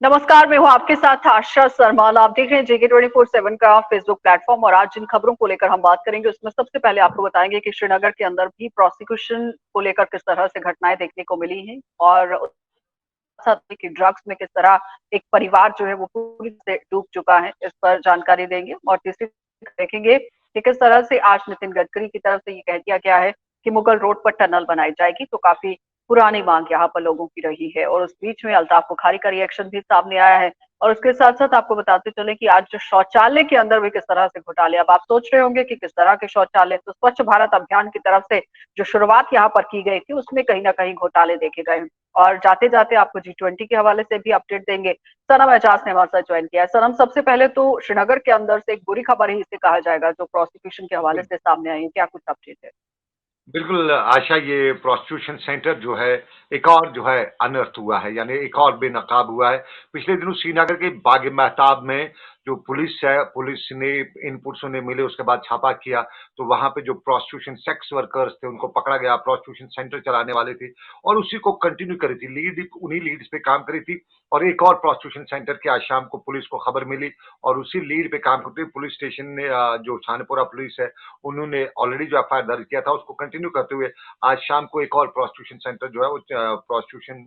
नमस्कार, मैं हूँ आपके साथ आशा सरमाल। आप देख रहे हैं जेके 24/7 का फेसबुक प्लेटफॉर्म और आज जिन खबरों को लेकर हम बात करेंगे उसमें सबसे पहले आपको बताएंगे कि श्रीनगर के अंदर भी प्रोसिक्यूशन को लेकर किस तरह से घटनाएं देखने को मिली हैं और साथ में कि ड्रग्स में किस तरह एक परिवार जो है वो पूरी तरह से डूब चुका है, इस पर जानकारी देंगे। और तीसरी देखेंगे कि किस तरह से आज नितिन गडकरी की तरफ से ये कह दिया गया है कि मुगल रोड पर टनल बनाई जाएगी, तो काफी पुरानी मांग यहाँ पर लोगों की रही है। और उस बीच में अल्ताफ बुखारी का रिएक्शन भी सामने आया है। और उसके साथ साथ आपको बताते चले कि आज जो शौचालय के अंदर भी किस तरह से घोटाले, अब आप सोच रहे होंगे कि किस तरह के शौचालय, तो स्वच्छ भारत अभियान की तरफ से जो शुरुआत यहाँ पर की गई थी उसमें कहीं ना कहीं घोटाले देखे गए। और जाते जाते आपको G20 के हवाले से भी अपडेट देंगे। सनम एजाज ने हमारे साथ ज्वाइन किया है। सनम, सबसे पहले तो श्रीनगर के अंदर से एक बुरी खबर ही इसे कहा जाएगा जो प्रोसिक्यूशन के हवाले से सामने आई है, क्या कुछ अपडेट है? बिल्कुल आशा, ये प्रोस्टिट्यूशन सेंटर जो है एक और जो है अनर्थ हुआ है, यानी एक और बेनकाब हुआ है। पिछले दिनों श्रीनगर के बाग महताब में जो पुलिस है, पुलिस ने इनपुट्स उन्हें मिले, उसके बाद छापा किया तो वहां पे जो प्रोस्टिट्यूशन सेक्स वर्कर्स थे उनको पकड़ा गया। प्रोस्टिट्यूशन सेंटर चलाने वाले थे और उसी को कंटिन्यू करी थी, लीड उन्हीं लीड्स पे काम करी थी। और एक और प्रोस्टिट्यूशन सेंटर की आज शाम को पुलिस को खबर मिली और उसी लीड पे काम करते हुए पुलिस स्टेशन ने जो छानपुरा पुलिस है उन्होंने ऑलरेडी जो एफआईआर दर्ज किया था उसको कंटिन्यू करते हुए आज शाम को एक और प्रोस्टिट्यूशन सेंटर जो है वो प्रोस्टिट्यूशन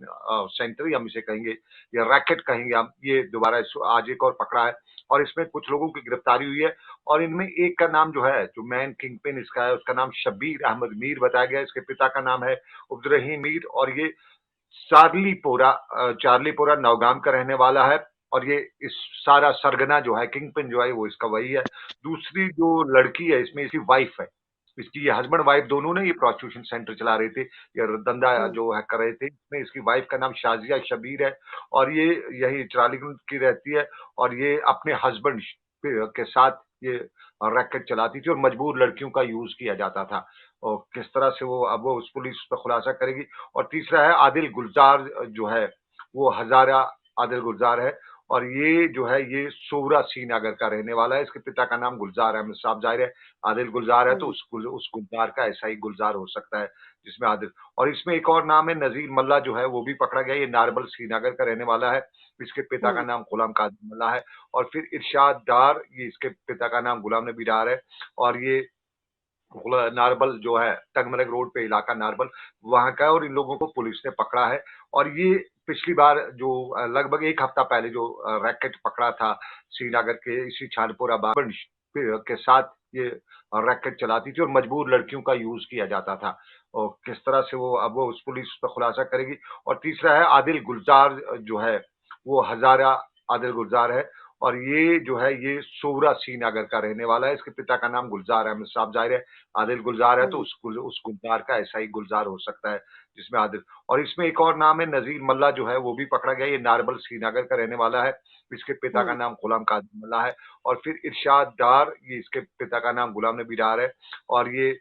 सेंटर ही हम इसे कहेंगे या रैकेट कहेंगे हम, ये दोबारा आज एक और पकड़ा है और इसमें कुछ लोगों की गिरफ्तारी हुई है। और इनमें एक का नाम जो है, जो मैन किंग पिन इसका है, उसका नाम शब्बीर अहमद मीर बताया गया। इसके पिता का नाम है उब्दुर्रहीम मीर और ये चार्लीपोरा नौगाम का रहने वाला है। और ये इस सारा सरगना जो है, किंग पिन जो है वो इसका वही है। दूसरी जो लड़की है इसमें इसकी वाइफ है, इसकी ये हस्बैंड वाइफ दोनों ने ये प्रोस्टिट्यूशन सेंटर चला रहे थे, ये धंधा हम्म। जो है कर रहे थे। इसमें इसकी वाइफ का नाम शाजिया शबीर है और ये यही चार्लीगंज की रहती है और ये अपने हस्बैंड के साथ ये रैकेट चलाती थी और मजबूर लड़कियों का यूज किया जाता था। और किस तरह से वो अब वो उस पुलिस पर खुलासा करेगी। और तीसरा है आदिल गुलजार जो है, वो हजारा आदिल गुलजार है और ये जो है ये सोवरा श्रीनगर का रहने वाला है। इसके पिता का नाम गुलजार अहमद साहब, जाहिर है आदिल गुलजार है तो हम्म। उस गुलजार का ऐसा ही गुलजार हो सकता है जिसमें आदिल। और इसमें एक और नाम है नजीर मल्ला जो है वो भी पकड़ा गया, ये नारबल श्रीनगर का रहने वाला है। इसके पिता का हम्म। नाम गुलाम कादिर मल्ला है। और फिर इरशाद डार, ये इसके पिता का नाम गुलाम नबी डार है और ये नारबल जो है टगमरग रोड पे इलाका नारबल वहां का है और इन लोगों को पुलिस ने पकड़ा है। और ये पिछली बार जो लगभग एक हफ्ता पहले जो रैकेट पकड़ा था श्रीनगर के इसी छानपुरा बाग के साथ ये रैकेट चलाती थी और मजबूर लड़कियों का यूज किया जाता था। और किस तरह से वो अब वो उस पुलिस पर खुलासा करेगी। और तीसरा है आदिल गुलजार जो है, वो हजारा आदिल गुलजार है और ये जो है ये सोवरा श्रीनगर का रहने वाला है। इसके पिता का नाम गुलजार अहमद साहब, जाहिर है आदिल गुलजार है तो हम्म। उस गुलजार का ऐसा ही गुलजार हो सकता है जिसमें आदिल। और इसमें एक और नाम है नजीर मल्ला जो है वो भी पकड़ा गया, ये नारबल श्रीनगर का रहने वाला है। इसके पिता का हम्म। नाम गुलाम कादिर मल्ला है। और फिर इरशाद डार, ये इसके पिता का नाम गुलाम नबी डार है और ये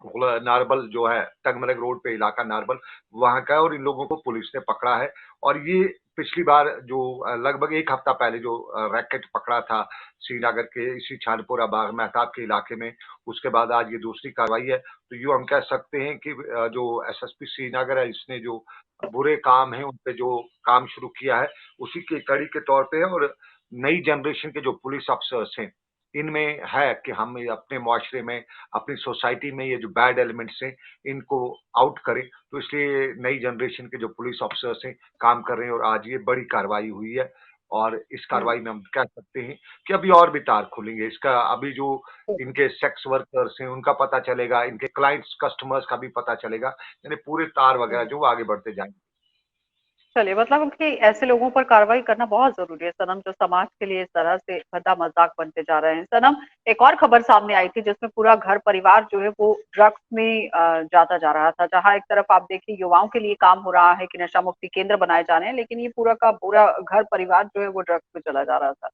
नारबल जो है टगमरग रोड पे इलाका नारबल वहां का है और इन लोगों को पुलिस ने पकड़ा है। और ये पिछली बार जो लगभग एक हफ्ता पहले जो रैकेट पकड़ा था श्रीनगर के इसी छानपुरा बाग महताब के इलाके में, उसके बाद आज ये दूसरी कार्रवाई है। तो यूं हम कह सकते हैं कि जो एसएसपी श्रीनगर है इसने जो बुरे काम है उन पे जो काम शुरू किया है उसी की कड़ी के तौर पे है। और नई जनरेशन के जो पुलिस अफसर्स हैं इनमें है कि हम अपने मुआशरे में, अपनी सोसाइटी में ये जो बैड एलिमेंट्स हैं इनको आउट करें। तो इसलिए नई जनरेशन के जो पुलिस ऑफिसर्स हैं काम कर रहे हैं और आज ये बड़ी कार्रवाई हुई है। और इस हम्म। कार्रवाई में हम कह सकते हैं कि अभी और भी तार खुलेंगे इसका। अभी जो इनके सेक्स वर्कर्स हैं उनका पता चलेगा, इनके क्लाइंट्स कस्टमर्स का भी पता चलेगा, यानी पूरे तार वगैरह हम्म। जो आगे बढ़ते जाएंगे। चलिए, मतलब कि ऐसे लोगों पर कार्रवाई करना बहुत जरूरी है सनम, जो समाज के लिए इस तरह से भद्दा मजाक बनते जा रहे हैं। सनम, एक और खबर सामने आई थी जिसमें पूरा घर परिवार जो है वो ड्रग्स में जाता जा रहा था। जहां एक तरफ आप देखिए युवाओं के लिए काम हो रहा है कि नशा मुक्ति केंद्र बनाए जा रहे हैं, लेकिन ये पूरा का पूरा घर परिवार जो है वो ड्रग्स में चला जा रहा था।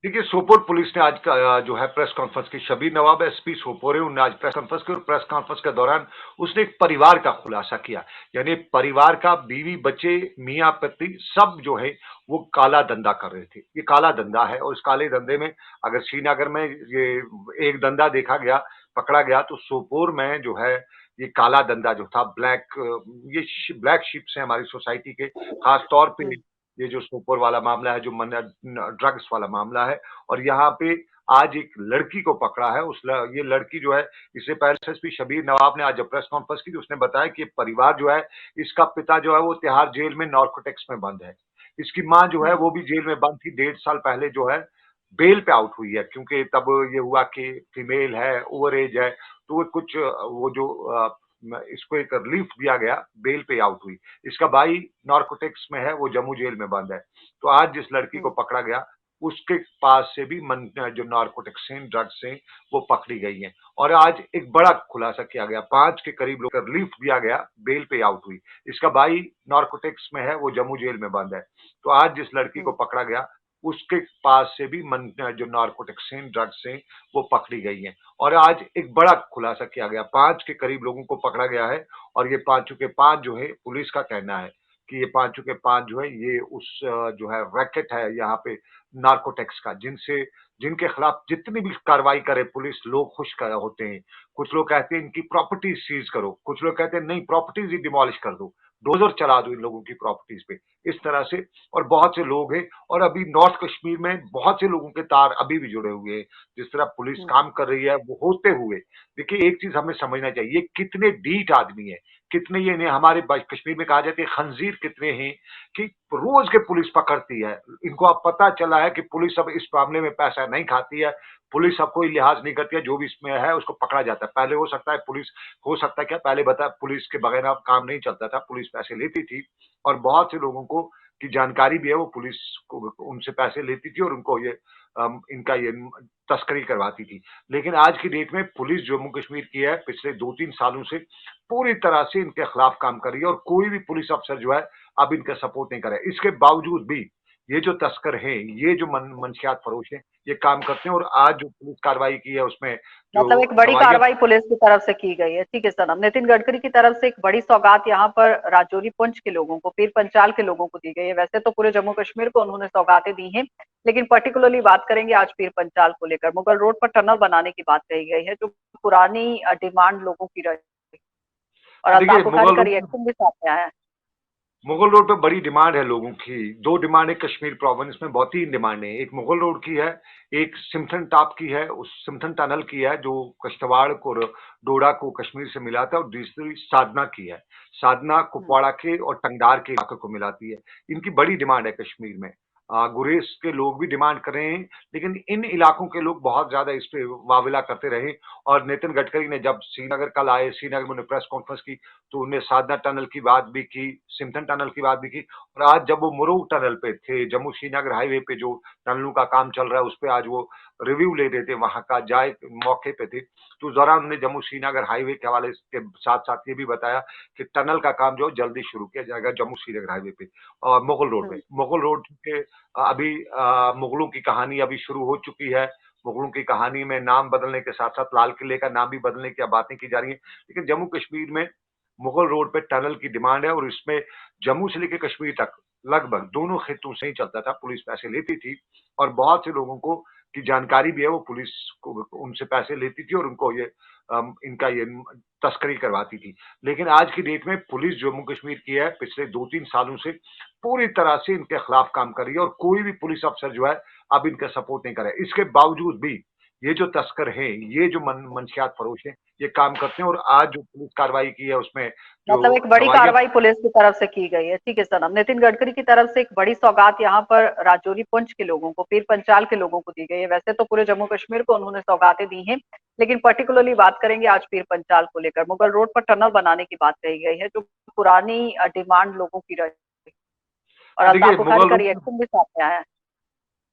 देखिए, सोपोर पुलिस ने आज का जो है प्रेस कॉन्फ्रेंस की, शबीर नवाब एसपी सोपोर है, उन्होंने आज प्रेस कॉन्फ्रेंस की और प्रेस कॉन्फ्रेंस के दौरान उसने एक परिवार का खुलासा किया। यानी परिवार का, बीवी बच्चे मियाँ पति सब जो है वो काला धंधा कर रहे थे। ये काला धंधा है और इस काले धंधे में अगर श्रीनगर में ये एक धंधा देखा गया, पकड़ा गया, तो सोपोर में जो है ये काला धंधा जो था ब्लैक, ये ब्लैक शिप्स है हमारी सोसाइटी के, खास तौर पे हम्म। ये जो सोपोर वाला मामला है, जो ड्रग्स वाला मामला है, और यहाँ पे आज एक लड़की को पकड़ा है। ये लड़की जो है, इससे पहले एसपी शबीर नवाब ने आज जब प्रेस कॉन्फ्रेंस की तो उसने बताया कि ये परिवार जो है, इसका पिता जो है वो तिहाड़ जेल में नार्कोटिक्स में बंद है। इसकी माँ जो है वो भी जेल में बंद थी, 1.5 साल पहले जो है बेल पे आउट हुई है, क्योंकि तब ये हुआ कि फीमेल है, ओवर एज है, तो वो कुछ वो जो इसको एक रिलीफ दिया गया, बेल पे आउट हुई। इसका भाई नार्कोटिक्स में है, वो जम्मू जेल में बंद है। तो आज जिस लड़की को पकड़ा गया, उसके पास से भी जो नार्कोटिक्स हैं, ड्रग्स हैं, वो पकड़ी गई हैं। और आज एक बड़ा खुलासा किया गया, 5 के करीब लोग रिलीफ दिया गया, बेल पे आउट हुई। इसका भाई नार्कोटिक्स में है, वो जम्मू जेल में बंद है। तो आज जिस लड़की को पकड़ा गया, उसके पास से भी जो नार्कोटिक्स हैं, ड्रग्स हैं, वो पकड़ी गई हैं। और आज एक बड़ा खुलासा किया गया, 5 के करीब लोगों को पकड़ा गया है। और ये 5 के 5 जो है, पुलिस का कहना है कि ये 5 के 5 जो है, ये उस जो है रैकेट है यहाँ पे नार्कोटिक्स का, जिनके खिलाफ जितनी भी कार्रवाई करे पुलिस, लोग खुश होते हैं। कुछ लोग कहते हैं इनकी प्रॉपर्टीज सीज करो, कुछ लोग कहते हैं नहीं, प्रॉपर्टीज ही डिमोलिश कर दो, डोजर चला दो इन लोगों की प्रॉपर्टीज पे, इस तरह से। और बहुत से लोग हैं, और अभी नॉर्थ कश्मीर में बहुत से लोगों के तार अभी भी जुड़े हुए हैं। जिस तरह पुलिस काम कर रही है, वो होते हुए, देखिए एक चीज हमें समझना चाहिए, कितने ढीठ आदमी है, कितने ये ने हमारे कश्मीर में कहा जाता है खंजीर कितने हैं, कि रोज के पुलिस पकड़ती है। इनको अब पता चला है कि पुलिस अब इस मामले में पैसा नहीं खाती है, पुलिस अब कोई लिहाज नहीं करती है, जो भी इसमें है उसको पकड़ा जाता है। पहले हो सकता है पुलिस, हो सकता है क्या, पहले बता, पुलिस के बगैर अब काम नहीं चलता था, पुलिस पैसे लेती थी, और बहुत से लोगों को की जानकारी भी है, वो पुलिस को उनसे पैसे लेती थी, और उनको ये इनका ये तस्करी करवाती थी। लेकिन आज की डेट में पुलिस जम्मू कश्मीर की है, पिछले 2-3 सालों से पूरी तरह से इनके खिलाफ काम कर रही है, और कोई भी पुलिस अफसर जो है अब इनका सपोर्ट नहीं कर रहा है। इसके बावजूद भी ये जो तस्कर हैं, ये जो मंशियात फरोश हैं, ये काम करते हैं। और आज जो पुलिस कार्रवाई की है, उसमें जो मतलब एक बड़ी दवाइयां, कार्रवाई पुलिस की तरफ से की गई है। ठीक है सनम, नितिन गडकरी की तरफ से एक बड़ी सौगात यहाँ पर राजौरी पुंछ के लोगों को, पीर पंचाल के लोगों को दी गई है। वैसे तो पूरे जम्मू कश्मीर को उन्होंने सौगातें दी हैं, लेकिन पर्टिकुलरली बात करेंगे आज पीर पंचाल को लेकर। मुगल रोड पर टनल बनाने की बात कही गई है, जो पुरानी डिमांड लोगों की रही, और अल्ताफ देखिए बुखारी का रिएक्शन भी सामने आया है। मुगल रोड पे बड़ी डिमांड है लोगों की। 2 डिमांड है कश्मीर प्रोविंस में, बहुत ही डिमांड है। एक मुगल रोड की है, एक सिम्थन टॉप की है, उस सिम्थन टनल की है जो कश्तवाड़ को डोडा को कश्मीर से मिलाता है, और दूसरी साधना की है, साधना कुपवाड़ा के और टंगडार के इलाके को मिलाती है। इनकी बड़ी डिमांड है कश्मीर में। गुरेज के लोग भी डिमांड कर रहे हैं, लेकिन इन इलाकों के लोग बहुत ज्यादा इस पे वाविला करते रहे। और नितिन गडकरी ने जब श्रीनगर कल आए, श्रीनगर में उन्होंने प्रेस कॉन्फ्रेंस की, तो उन्हें साधना टनल की बात भी की, सिमथन टनल की बात भी की। और आज जब वो मुरू टनल पे थे, जम्मू श्रीनगर हाईवे पे जो टनलों का काम चल रहा है, उस पर आज वो रिव्यू ले रहे थे, वहां का जाए मौके पे थे। तो उस दौरान उन्होंने जम्मू श्रीनगर हाईवे के हवाले के साथ साथ ये भी बताया कि टनल का काम जो जल्दी शुरू किया जाएगा जम्मू श्रीनगर हाईवे पे और मुगल रोड पे। मुगल रोड के अभी मुगलों की कहानी अभी शुरू हो चुकी है। मुगलों की कहानी में नाम बदलने के साथ साथ लाल किले का नाम भी बदलने की बातें की जा रही है। लेकिन जम्मू कश्मीर में मुगल रोड पे टनल की डिमांड है, और इसमें जम्मू से लेकर कश्मीर तक लगभग दोनों खित्तों से ही चलता था, पुलिस पैसे लेती थी, और बहुत से लोगों को की जानकारी भी है, वो पुलिस को उनसे पैसे लेती थी, और उनको ये इनका ये तस्करी करवाती थी। लेकिन आज की डेट में पुलिस जम्मू कश्मीर की है, पिछले 2-3 सालों से पूरी तरह से इनके खिलाफ काम कर रही है, और कोई भी पुलिस अफसर जो है अब इनका सपोर्ट नहीं कर रहा है। इसके बावजूद भी ये जो तस्कर हैं, ये जो मंशियात फरोश हैं, ये काम करते हैं। और आज जो पुलिस कार्रवाई की है, उसमें जो मतलब एक बड़ी दवाइयां, कार्रवाई पुलिस की तरफ से की गई है। ठीक है सनम, नितिन गडकरी की तरफ से एक बड़ी सौगात यहाँ पर राजौरी पुंछ के लोगों को, पीर पंचाल के लोगों को दी गई है। वैसे तो पूरे जम्मू कश्मीर को उन्होंने सौगातें दी हैं, लेकिन पर्टिकुलरली बात करेंगे आज पीर पंचाल को लेकर। मुगल रोड पर टनल बनाने की बात कही गई है, जो पुरानी डिमांड लोगों की रही, और देखिए अल्ताफ बुखारी का रिएक्शन भी सामने आया है।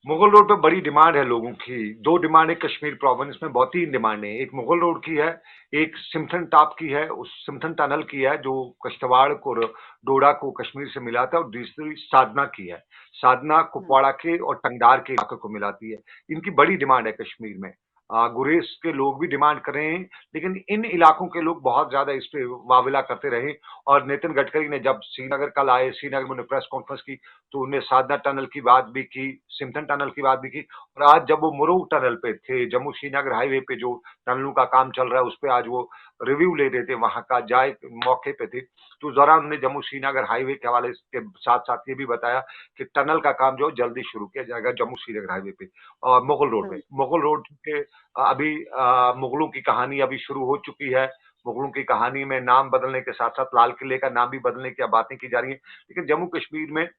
मुगल रोड पे बड़ी डिमांड है लोगों की। 2 डिमांड है कश्मीर प्रोविंस में, बहुत ही डिमांड है। एक मुगल रोड की है, एक सिम्थन टॉप की है, उस सिम्थन टनल की है जो कश्तवाड़ को डोडा को कश्मीर से मिलाता है, और दूसरी साधना की है, साधना कुपवाड़ा के और टंगडार के इलाके को मिलाती है। इनकी बड़ी डिमांड है कश्मीर में। गुरेज के लोग भी डिमांड कर रहे हैं, लेकिन इन इलाकों के लोग बहुत ज्यादा इस पे वाविला करते रहे। और नितिन गडकरी ने जब श्रीनगर कल आए, श्रीनगर में उन्होंने प्रेस कॉन्फ्रेंस की, तो उन्हें साधना टनल की बात भी की, सिमथन टनल की बात भी की। और आज जब वो मुरू टनल पे थे, जम्मू श्रीनगर हाईवे पे जो टनलों का काम चल रहा है, उस पर आज वो रिव्यू ले रहे थे वहां का, जाए मौके पे थे, तो उस दौरान उन्होंने जम्मू श्रीनगर हाईवे के हवाले के साथ साथ ये भी बताया कि टनल का काम जो जल्दी शुरू किया जाएगा जम्मू श्रीनगर हाईवे पे और मुगल रोड पे। हम्म, मुगल रोड के अभी मुगलों की कहानी अभी शुरू हो चुकी है। मुगलों की कहानी में नाम बदलने के साथ साथ लाल किले का नाम भी बदलने की बातें की जा रही है, लेकिन जम्मू कश्मीर में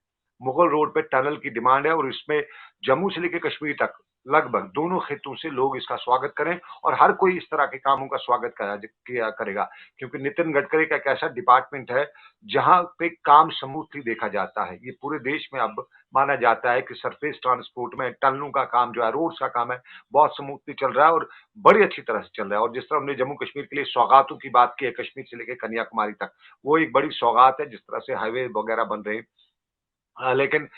मुगल रोड पे टनल की डिमांड है और इसमें जम्मू से लेकर कश्मीर तक लगभग दोनों खित्तों से लोग इसका स्वागत करें और हर कोई इस तरह के कामों का स्वागत किया करेगा, क्योंकि नितिन गडकरी का एक ऐसा डिपार्टमेंट है जहां पे काम स्मूथली देखा जाता है। ये पूरे देश में अब माना जाता है कि सरफेस ट्रांसपोर्ट में टनलों का काम जो है, रोड्स का काम है, बहुत स्मूथली चल रहा है और बड़ी अच्छी तरह से चल रहा है। और जिस तरह हमने जम्मू कश्मीर के लिए सौगातों की बात की है, कश्मीर से लेकर कन्याकुमारी तक, वो एक बड़ी सौगात है जिस तरह से हाईवे वगैरह बन रहे हैं। लेकिन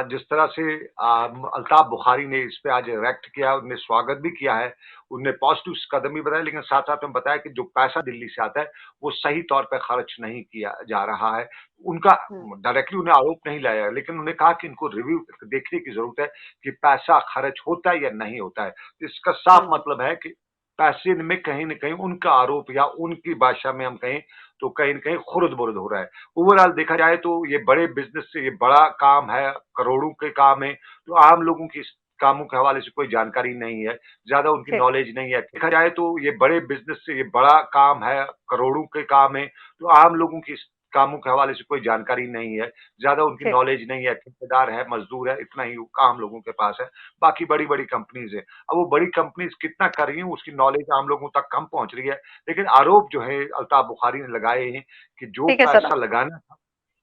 जिस तरह से अल्ताफ बुखारी ने इस पे आज रिएक्ट किया, उन्होंने स्वागत भी किया है, उन्होंने पॉजिटिव कदम भी बताया, लेकिन साथ साथ में बताया कि जो पैसा दिल्ली से आता है वो सही तौर पे खर्च नहीं किया जा रहा है। उनका हम्म, डायरेक्टली उन्हें आरोप नहीं लाया, लेकिन उन्होंने कहा कि इनको रिव्यू देखने की जरूरत है कि पैसा खर्च होता है या नहीं होता है। तो इसका साफ हम्म, मतलब है कि पैसे में कहीं न कहीं उनका आरोप, या उनकी भाषा में हम कहें तो कहीं न कहीं खुर्द-बुर्द हो रहा है। ओवरऑल देखा जाए तो ये बड़े बिज़नेस से ये बड़ा काम है, करोड़ों के काम है, तो आम लोगों की इस कामों के हवाले से कोई जानकारी नहीं है, ज़्यादा उनकी ठीक। नॉलेज नहीं है। देखा जाए तो ये बड़े बिज़नेस से ये बड़ा काम है, करोड़ों के काम है, तो आम लोगों की इस कामों के हवाले से कोई जानकारी नहीं है, ज़्यादा उनकी ठीक। नॉलेज नहीं है, ठेकेदार है, मज़दूर है, इतना ही काम लोगों के पास है। बाकी बड़ी-बड़ी कंपनीज़ हैं। अब वो बड़ी कंपनीज़ कितना कर रही हैं, उसकी नॉलेज आम लोगों तक कम पहुँच रही है, लेकिन आरोप जो है अल्ताफ बुखारी ने लगाए हैं कि जो ठीक है सर, पैसा लगाना था।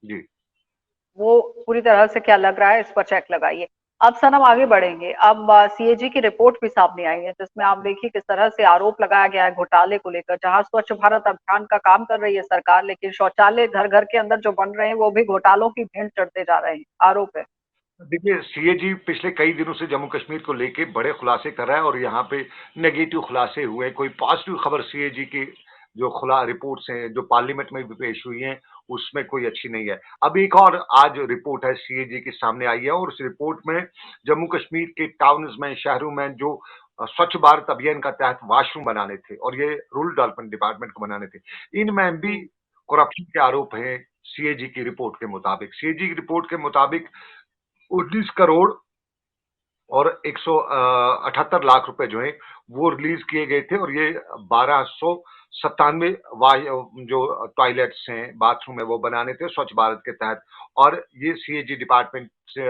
जी। वो पूरी तरह से क्या लग रहा है इस पर चेक लगाइए। अब सर हम आगे बढ़ेंगे। अब सीएजी की रिपोर्ट भी सामने आई है जिसमें आप देखिए किस तरह से आरोप लगाया गया है घोटाले को लेकर, जहां स्वच्छ भारत अभियान का काम कर रही है सरकार, लेकिन शौचालय घर घर के अंदर जो बन रहे हैं वो भी घोटालों की भेंट चढ़ते जा रहे हैं, आरोप है। देखिए, सीएजी पिछले कई दिनों से जम्मू कश्मीर को लेके बड़े खुलासे कर रहा है और यहाँ पे नेगेटिव खुलासे हुए। कोई पॉजिटिव खबर सीएजी की जो खुला रिपोर्ट्स हैं, जो पार्लियामेंट में भी पेश हुई हैं, उसमें कोई अच्छी नहीं है। अब एक और आज रिपोर्ट है सीएजी की सामने आई है और उस रिपोर्ट में जम्मू कश्मीर के टाउन्स में, शहरों में जो स्वच्छ भारत अभियान का तहत वॉशरूम बनाने थे और ये रूरल डेवलपमेंट डिपार्टमेंट को बनाने थे, इनमें भी हम्म, करप्शन के आरोप हैं। सीएजी की रिपोर्ट के मुताबिक, सीएजी की रिपोर्ट के मुताबिक 19 करोड़ और 178 लाख रुपए जो है वो रिलीज किए गए थे और ये 1297 जो टॉयलेट्स हैं, बाथरूम है, वो बनाने थे स्वच्छ भारत के तहत। और ये सीएजी डिपार्टमेंट से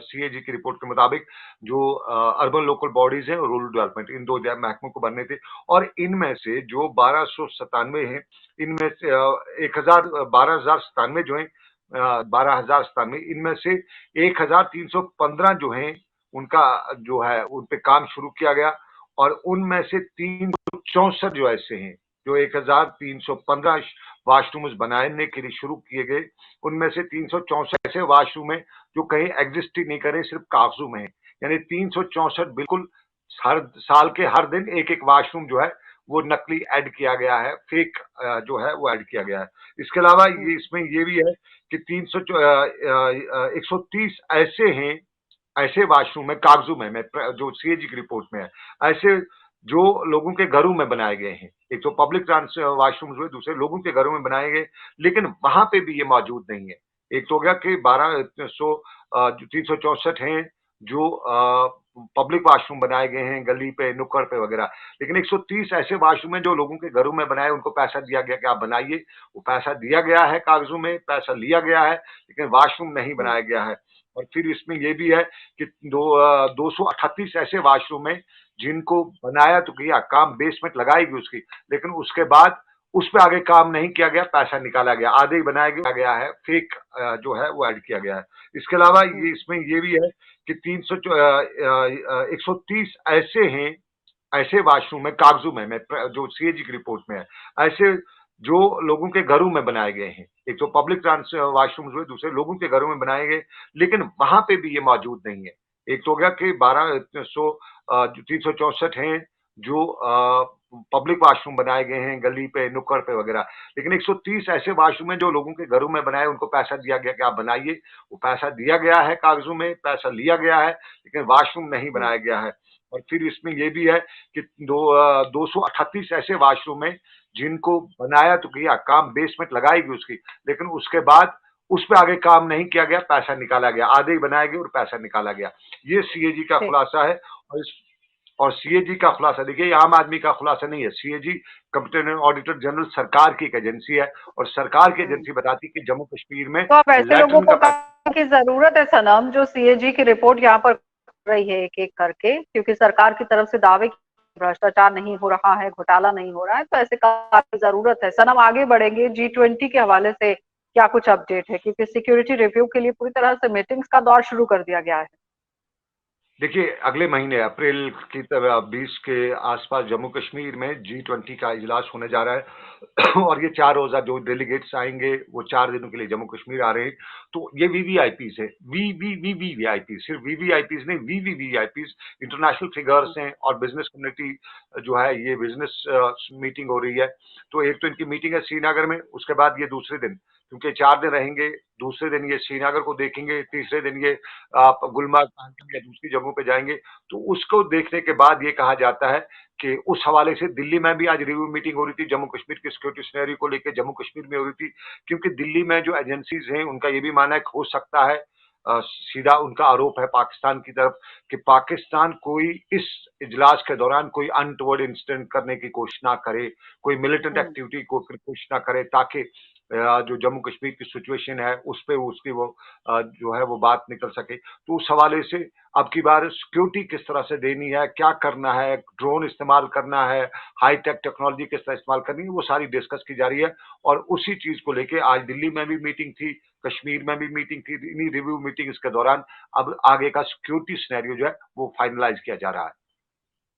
सीएजी की रिपोर्ट के मुताबिक जो अर्बन लोकल बॉडीज हैं और रूरल डेवलपमेंट, इन दो महकमों को बनने थे। और इनमें से जो 1297 हैं, इनमें से 12,097 जो है, 12,097, इनमें से 1,315 जो हैं उनका जो है उन पे काम शुरू किया गया और उनमें से 364 जो ऐसे हैं जो 1,315 वॉशरूम्स बनाने के लिए शुरू किए गए, उनमें से 364 ऐसे वॉशरूम हैं जो कहीं एग्जिस्ट ही नहीं करे, सिर्फ कागजों में है। यानी 364 बिल्कुल हर साल के हर दिन एक एक वॉशरूम जो है वो नकली ऐड किया गया है, फेक जो है वो ऐड किया गया है। इसके अलावा हम्म, ये इसमें ये भी है कि 130 ऐसे हैं, ऐसे वॉशरूम है कागजों में, जो सीएजी की रिपोर्ट में है, ऐसे जो लोगों के घरों में बनाए गए हैं। एक तो पब्लिक ट्रांस वॉशरूम हुए, दूसरे लोगों के घरों में बनाए गए, लेकिन वहां पे भी ये मौजूद नहीं है। एक तो हो गया कि 364 हैं जो पब्लिक वॉशरूम बनाए गए हैं गली पे, नुक्कड़ पे वगैरह, लेकिन 130 ऐसे वॉशरूम हैं जो लोगों के घरों में बनाए, उनको पैसा दिया गया कि आप बनाइए। वो पैसा दिया गया है, कागजों में पैसा लिया गया है, लेकिन वॉशरूम नहीं हम्म, बनाया गया है। और फिर इसमें ये भी है कि 238 ऐसे वॉशरूम हैं जिनको बनाया तो किया, काम बेसमेंट लगाई गई उसकी, लेकिन उसके बाद उस पे आगे काम नहीं किया गया, पैसा निकाला गया, आधे ही बनाया गया है, फेक जो है वो ऐड किया गया है। इसके अलावा हम्म, ये इसमें ये भी है कि 130 ऐसे हैं, ऐसे वॉशरूम है कागजों में, जो सीएजी की रिपोर्ट में है, ऐसे जो लोगों के घरों में बनाए गए हैं। एक तो पब्लिक ट्रांस वॉशरूम हुए, दूसरे लोगों के घरों में बनाए गए, लेकिन वहां पे भी ये मौजूद नहीं है। एक तो हो गया कि 364 हैं जो पब्लिक वॉशरूम बनाए गए हैं गली पे, नुक्कड़ पे वगैरह, लेकिन 130 ऐसे वॉशरूम हैं जो लोगों के घरों में बनाए, उनको पैसा दिया गया कि आप बनाइए। वो पैसा दिया गया है, कागजों में पैसा लिया गया है, लेकिन वॉशरूम नहीं हम्म, बनाया गया है। और फिर इसमें ये भी है कि 238 ऐसे वाशरूम है जिनको बनाया तो किया, काम बेसमेंट लगाएगी उसकी, लेकिन उसके बाद उस पे आगे काम नहीं किया गया, पैसा निकाला गया, आधे ही बनाया गया और पैसा निकाला गया। ये सीएजी का ठीक। खुलासा है। और सीएजी का खुलासा देखिए, ये आम आदमी का खुलासा नहीं है। सीएजी कंप्टेंट ऑडिटर जनरल सरकार की एक एजेंसी है, और सरकार की एजेंसी बताती है कि जम्मू कश्मीर में तो अब ऐसे लोगों लैट्रिन को का पैसा। काम की जरूरत है सनम, जो सीएजी की रिपोर्ट यहाँ पर कर रही है एक एक करके, क्योंकि सरकार की तरफ से दावे की भ्रष्टाचार नहीं हो रहा है, घोटाला नहीं हो रहा है, तो ऐसे काम की जरूरत है। सनम आगे बढ़ेंगे, G20 के हवाले से क्या कुछ अपडेट है, क्योंकि सिक्योरिटी रिव्यू के लिए पूरी तरह से मीटिंग्स का दौर शुरू कर दिया गया है। देखिए, अगले महीने अप्रैल की 20 के आसपास जम्मू कश्मीर में G20 का इजलास होने जा रहा है और ये 4 रोजा जो डेलीगेट्स आएंगे वो 4 दिनों के लिए जम्मू कश्मीर आ रहे हैं। तो ये वीवीआईपीज है, वीवीवीवीआईपी, सिर्फ वीवीआईपीज नहीं, वीवीवीआईपीज इंटरनेशनल फिगर्स हैं और बिजनेस कम्युनिटी जो है, ये बिजनेस मीटिंग हो रही है। तो एक तो इनकी मीटिंग है श्रीनगर में, उसके बाद ये दूसरे दिन, क्योंकि 4 दिन रहेंगे, दूसरे दिन ये श्रीनगर को देखेंगे, तीसरे दिन ये आप गुलमर्ग, कांटन या दूसरी जगहों पे जाएंगे। तो उसको देखने के बाद ये कहा जाता है कि उस हवाले से दिल्ली में भी आज रिव्यू मीटिंग हो रही थी, जम्मू कश्मीर की सिक्योरिटी सिनेरियो को लेकर जम्मू कश्मीर में हो रही थी, क्योंकि दिल्ली में जो एजेंसीज हैं उनका ये भी मानना है कि हो सकता है, सीधा उनका आरोप है पाकिस्तान की तरफ कि पाकिस्तान कोई इस इजलास के दौरान कोई अनटवर्ड इंसिडेंट करने की कोशिश ना करे, कोई मिलिटेंट एक्टिविटी को कोशिश ना करे, ताकि जो जम्मू कश्मीर की सिचुएशन है उस पे उसकी वो जो है वो बात निकल सके। तो उस हवाले से अब की बार सिक्योरिटी किस तरह से देनी है, क्या करना है, ड्रोन इस्तेमाल करना है, हाईटेक टेक्नोलॉजी किस तरह इस्तेमाल करनी है, वो सारी डिस्कस की जा रही है। और उसी चीज को लेके आज दिल्ली में भी मीटिंग थी, कश्मीर में भी मीटिंग थी। इन्हीं रिव्यू मीटिंग्स के दौरान अब आगे का सिक्योरिटी सिनेरियो जो है वो फाइनलाइज किया जा रहा है।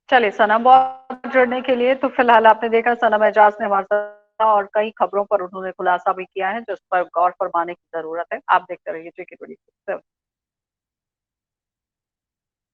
चलिए सनम, बहुत जुड़ने के लिए। तो फिलहाल आपने देखा सनम एजाज ने हमारे साथ और कई खबरों पर उन्होंने खुलासा भी किया है, जिस पर गौर फरमाने की जरूरत है। आप देखते रहिए JK24।